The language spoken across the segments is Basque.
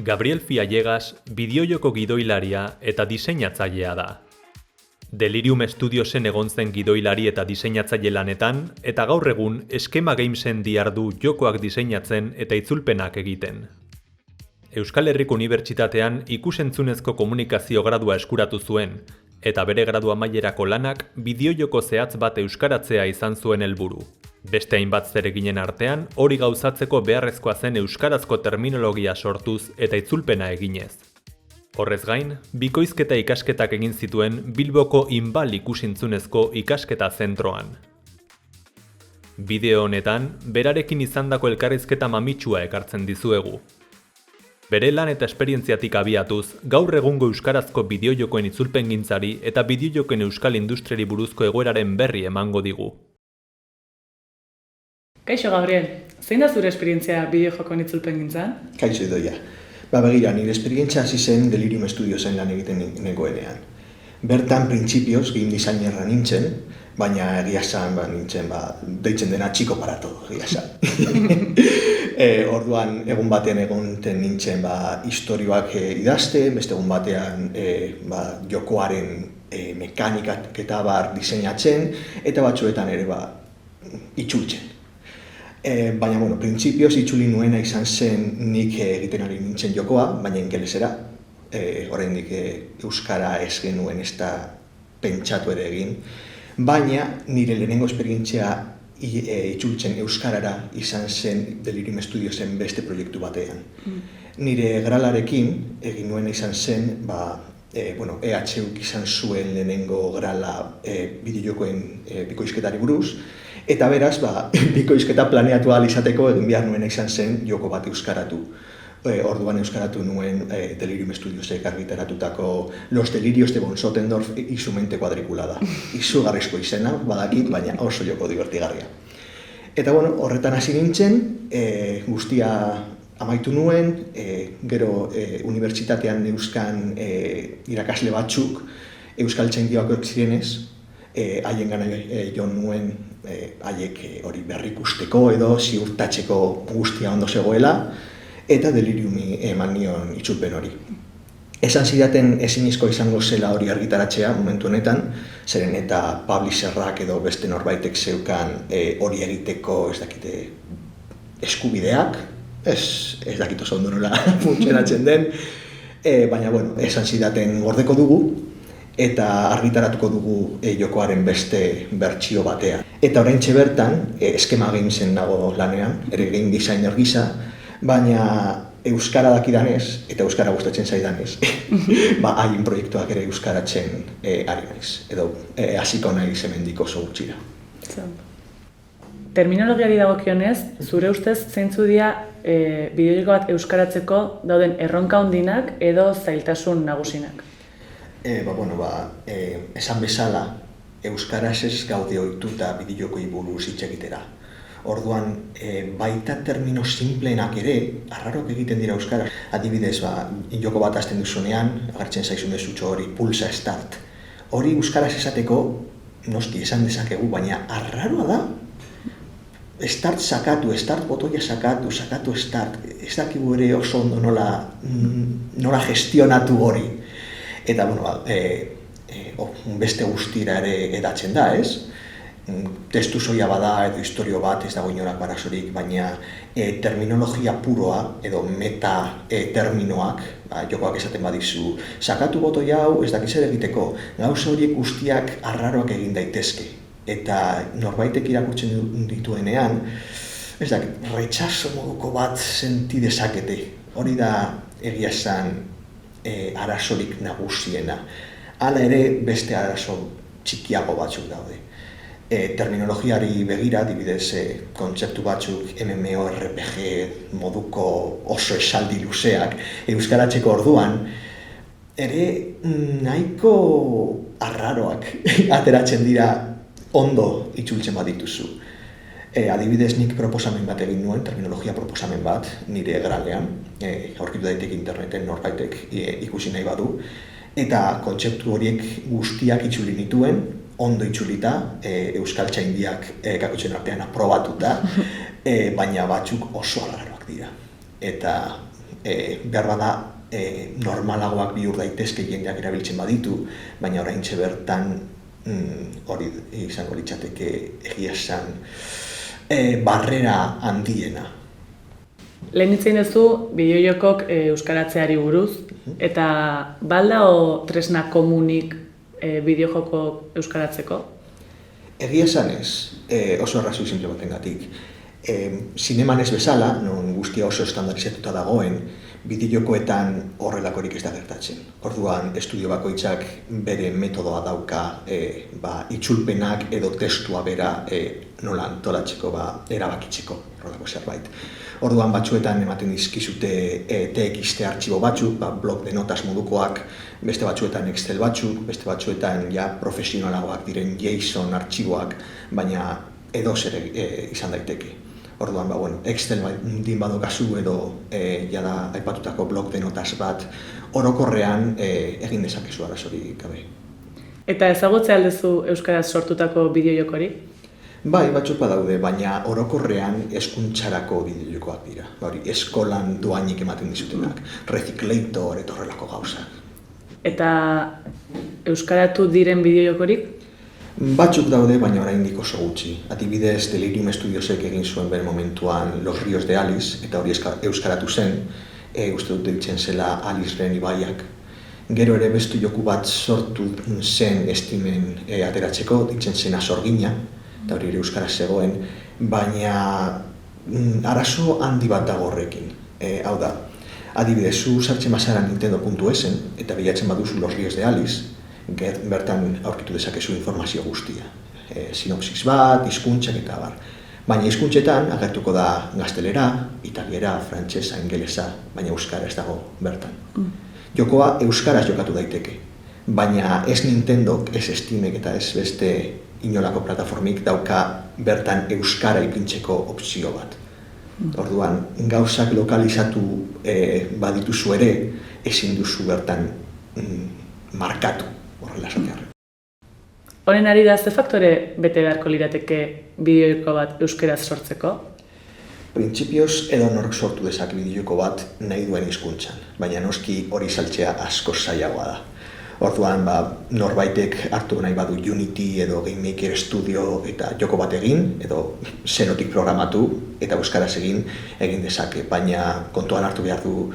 Gabriel Fiallegas bideojoko gidoilaria eta diseinatzailea da. Delirium Studiosen egon zen gidoilari eta diseinatzaile lanetan, eta gaur egun Eskema Gamesen dihardu jokoak diseinatzen eta itzulpenak egiten. Euskal Herriko Unibertsitatean ikus-entzunezko komunikazio gradua eskuratu zuen, eta bere gradu amaierako lanak bideojoko zehatz bat euskaratzea izan zuen helburu. Beste hainbat zereginen artean, hori gauzatzeko beharrezkoa zen euskarazko terminologia sortuz eta itzulpena eginez. Horrez gain, bikoizketa ikasketak egin zituen Bilboko Inbal ikus-entzunezko ikasketa zentroan. Bideo honetan, berarekin izandako elkarrizketa mamitsua ekartzen dizuegu. Bere lan eta esperientziatik abiatuz, gaur egungo euskarazko bideojokoen itzulpengintzari eta bideojokoen euskal industriari buruzko egoeraren berri emango digu. Kaixo, Gabriel, zein da zure esperientzia bideojokoen itzulpengintzan? Kaixo Idoia. Begira, nire esperientzia hasi zen Delirium Studiosen lan egiten negoenean. Bertan, printzipioz, game designerra nintzen, baina egia esan nintzen, deitzen dena txiko para todo, egia esan. Orduan, egun batean egonten nintzen istorioak idazten, beste egun batean jokoaren mekanikak eta diseinatzen, eta batzuetan ere itzultzen. Baina, printzipioz itzuli nuena izan zen nik egiten ari nintzen jokoa, baina ingelesera. Oraindik euskara ez genuen ez da pentsatu ere egin. Baina nire lehenengo esperientzia itzultzen euskarara izan zen Delirium Studiosen beste proiektu batean. Nire gralarekin egin nuena izan zen, EHUk izan zuen lehenengo grala bideojokoen bikoizketari buruz, eta beraz, bikoizketa planeatu ahal izateko egin behar nuena izan zen joko bat euskaratu. Orduan euskaratu nuen Delirium Studiosek argitaratutako Los Delirios de von Sottendorf y su mente cuadriculada. Izugarrizko izena, badakit, baina oso joko divertigarria. Eta horretan hasi nintzen, guztia amaitu nuen, gero unibertsitatean neuzkan irakasle batzuk euskaltzaindioak zirenez, haien gana joan nuen haiek hori berrikusteko edo ziurtatzeko guztia ondo zegoela, eta Deliriumi eman nion itzulpen hori. Esan zidaten ezinezko izango zela hori argitaratzea momentu honetan, zeren eta publisherrak edo beste norbaitek zeukan hori egiteko eskubideak, ez dakit oso ondo nola funtzionatzen den, baina esan zidaten gordeko dugu, eta argitaratuko dugu jokoaren beste bertsio batean. Eta oraintxe bertan, Eskema Gamesen nago lanean, ere game designer gisa, baina euskara dakidanez, eta euskara gustatzen zaidanez, haien proiektuak ere euskaratzen ari naiz, edo hasiko naiz hemendik oso gutxira. Terminologiari dagokionez, zure ustez zeintzu dira bideojoko bat euskaratzeko dauden erronka handinak edo zailtasun nagusinak? Esan bezala, euskaraz ez gaude ohituta bideojokoi buruz hitz egitera. Orduan, baita termino simpleenak ere, arrarok egiten dira euskaraz. Adibidez, joko bat hasten duzunean, agertzen zaizun dezutxo hori, pulsa start. Hori euskaraz esateko, noski esan dezakegu, baina arraroa da. Start sakatu, start botoia sakatu start. Ez dakigu ere oso ondo nola gestionatu hori. Eta, beste guztira ere edatzen da, ez? Testu soia bada edo historio bat, ez dago inorak barasorik, baina terminologia puroa edo meta terminoak, jokoak esaten badizu, sakatu botoi hau ez dakiz ere egiteko, gauza horiek guztiak arraroak egin daitezke. Eta norbaitek irakurtzen dituenean, ez dakit, retxaso moduko bat senti dezakete. Hori da egia esan arazorik nagusiena. Hala ere beste arazo txikiago batzuk daude. Terminologiari begira, adibidez, kontzeptu batzuk MMORPG moduko oso esaldi luzeak euskaratzeko orduan, ere nahiko arraroak ateratzen dira ondo itzultzen badituzu. Adibidez, nik proposamen bat egin nuen, terminologia proposamen bat, nire gralean, aurkitu daiteke interneten norbaitek ikusi nahi badu, Eta kontzeptu horiek guztiak itzuli nituen, ondo itzulita, Euskaltzaindiak kakotxen artean aprobatuta, baina batzuk oso algarroak dira. Eta behar bada normalagoak bihur daitezke jendeak erabiltzen baditu, baina oraintxe bertan hori izango litzateke egia esan barrera handiena. Lehen hitz egin duzu bideojokok euskaratzeari buruz, eta balda o tresna komunik bideojoko euskaratzeko? Egia esan ez, oso arrazoi simple batengatik. Zineman ez bezala, non guztia oso estandarizatuta dagoen, bideojokoetan horrelakorik ez da gertatzen. Orduan, estudio bakoitzak bere metodoa dauka itzulpenak edo testua bera nola antolatzeko, erabakitzeko, horrelako zerbait. Orduan batzuetan ematen dizkizute TXT artxibo batzuk, blog de notas modukoak, beste batzuetan Excel batzuk, beste batzuetan profesionalagoak diren JSON artxiboak, baina edo zer izan daiteke. Orduan, Excel din badokazu edo jada aipatutako blog de notas bat, orokorrean egin dezakezu arazorik gabe. Eta ezagutzea aldezu euskaraz sortutako bideojokorik? Bai, batzuk badaude, baina orokorrean hezkuntzarako bideojokoak dira. Eskolan doainik ematen dizutenak, Reciclator eta horrelako gauzak. Eta euskaratu diren bideojokorik? Batzuk daude, baina oraindik oso gutxi. Adibidez, Delirium Studiosek egin zuen bere momentuan Los Ríos de Alice, eta hori euskaratu zen, uste dut ditzen zela Alice-ren ibaiak. Gero ere beste joku bat sortu zen Steamen ateratzeko, ditzen zen Azorgina, eta hori ere euskaraz zegoen, baina arazo handi bat dago horrekin. Hau da, adibidez, zu sartzen bazara Nintendo.esen, eta bilatzen baduzu Los Ríos de Alice, bertan aurkitu dezakezu informazio guztia. Sinopsis bat, hizkuntzak eta abar. Baina hizkuntzetan agertuko da gaztelera, italiera, frantsesa, ingelesa, baina euskara ez dago bertan. Jokoa euskaraz jokatu daiteke, baina ez Nintendok, ez Steamek eta ez beste inolako plataformik dauka bertan euskara ipintzeko opzio bat. Orduan, gauzak lokalizatu badituzu ere, ezin duzu bertan markatu. Horrela esatearren. Honen ari da ze faktore bete beharko lirateke bideojoko bat euskaraz sortzeko? Printzipioz edonork sortu dezake bideojoko bat nahi duen hizkuntzan, baina noski hori saltzea asko zailagoa da. Orduan, norbaitek hartu nahi badu Unity edo Game Maker Studio eta joko bat egin, edo zerotik programatu eta euskaraz egin dezake, baina kontuan hartu behar du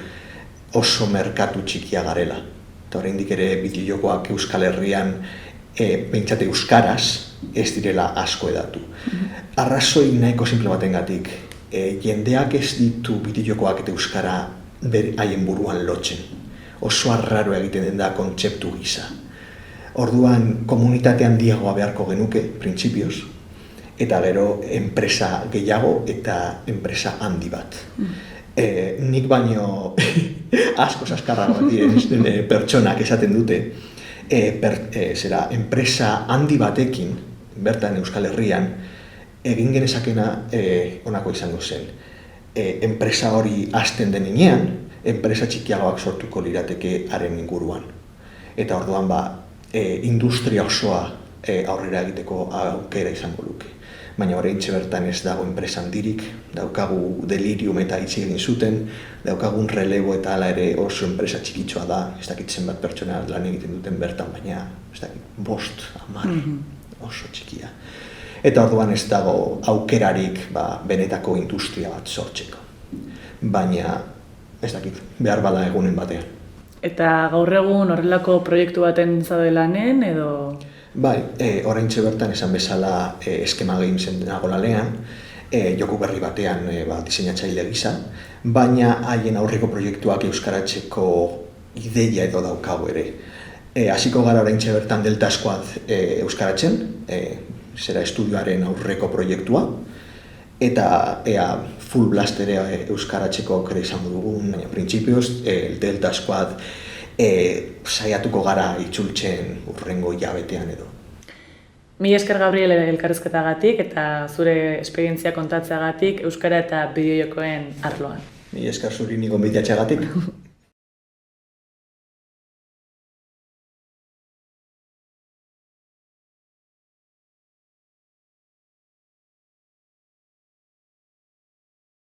oso merkatu txikia garela. Eta oraindik ere bideojokoak Euskal Herrian behintzat euskaraz ez direla asko hedatu. Arrazoi nahiko simple batengatik, jendeak ez ditu bideojokoak eta euskara haien buruan lotzen. Oso arraro egiten den da kontzeptu gisa. Orduan, komunitate handiagoa beharko genuke, printzipioz, eta gero enpresa gehiago eta enpresa handi bat. Nik baino asko zaskarragoak diren pertsonak esaten dute, enpresa handi batekin, bertan Euskal Herrian, egin genezakena honako izango zen. Enpresa hori hasten denean, enpresa txikiagoak sortuko lirateke haren inguruan. Eta orduan industria osoa aurrera egiteko aukera izango luke. Baina oraintxe bertan ez dago enpresa handirik, daukagu Delirium eta hitz egin zuten, daukagun Relebo eta hala ere oso enpresa txikitxoa da, ez dakit zenbat pertsona lan egiten duten bertan, baina ez dakit 5, 10, oso txikia. Eta orduan ez dago aukerarik benetako industria bat sortzeko. Baina ez dakit, behar bada egunen batean. Eta gaur egun horrelako proiektu baten zaude lanen edo? Bai, oraintxe bertan esan bezala Eskema Gamesen nago lanean, joku berri batean diseinatzaile gisa, baina haien aurreko proiektuak euskaratzeko ideia edo daukagu ere. Hasiko gara oraintxe bertan Delta Squad euskaratzen, zera estudioaren aurreko proiektua, eta Full Blast ere euskaratzeko aukera izango dugun, baina printzipioz Delta Squad saiatuko gara itzultzen hurrengo hilabetean edo. Mila esker Gabriel elkarrizketagatik eta zure esperientzia kontatzeagatik euskara eta bideojokoen arloan. Mila esker zuri ni gonbidatzeagatik.